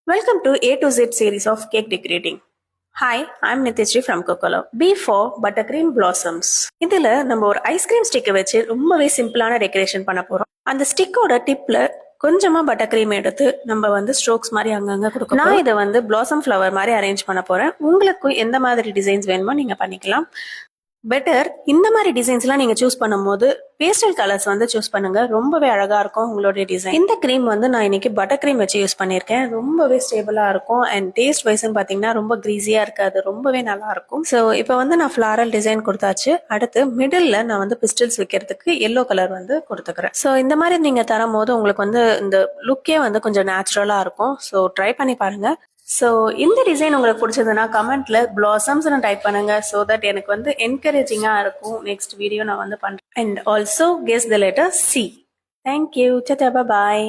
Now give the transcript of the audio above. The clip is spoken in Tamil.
Welcome to A to Z series of cake decorating. Hi, I'm Nitishri from Kokolo. B for Buttercream Blossoms. இதுல நம்ம ஒரு ஐஸ்கிரீம் ஸ்டிக்கை வச்சு ரொம்பவே சிம்பிளான டெக்கரேஷன் பண்ண போறோம். அந்த ஸ்டிக்கோட டிப்ல கொஞ்சமா பட்டர் கிரீம் எடுத்து நம்ம வந்து ஸ்ட்ரோக்ஸ் மாதிரி அங்கங்க கொடுக்கணும். நான் இதை வந்து பிளாசம் ஃப்ளவர் மாதிரி அரேஞ்ச் பண்ண போறேன். உங்களுக்கு எந்த மாதிரி டிசைன்ஸ் வேணுமோ நீங்க பண்ணிக்கலாம். பெட்டர் இந்த மாதிரி டிசைன்ஸ்லாம் நீங்க சூஸ் பண்ணும்போது பேஸ்டல் கலர்ஸ் வந்து சூஸ் பண்ணுங்க. ரொம்பவே அழகா இருக்கும் உங்களுடைய டிசைன். இந்த கிரீம் வந்து நான் இன்னைக்கு பட்டர் கிரீம் வச்சு யூஸ் பண்ணியிருக்கேன். ரொம்பவே ஸ்டேபிளா இருக்கும் அண்ட் டேஸ்ட் வைஸ்ன்னு பாத்தீங்கன்னா ரொம்ப கிரீஸியா இருக்காது, ரொம்பவே நல்லா இருக்கும். ஸோ இப்போ வந்து நான் ஃபிளாரல் டிசைன் கொடுத்தாச்சு. அடுத்து மிடில் நான் வந்து பிஸ்டல்ஸ் வைக்கிறதுக்கு எல்லோ கலர் வந்து கொடுத்துக்கிறேன். ஸோ இந்த மாதிரி நீங்க தரும் போது உங்களுக்கு வந்து இந்த லுக்கே வந்து கொஞ்சம் நேச்சுரலா இருக்கும். ஸோ ட்ரை பண்ணி பாருங்க. ஸோ இந்த டிசைன் உங்களுக்கு பிடிச்சதுன்னா கமெண்ட்ல பிளாசம்ஸ்னு டைப் பண்ணுங்க. ஸோ தட் எனக்கு வந்து என்கரேஜிங்கா இருக்கும். நெக்ஸ்ட் வீடியோ நான் வந்து பண்றேன். And also guess the letter C. Thank you. Bye.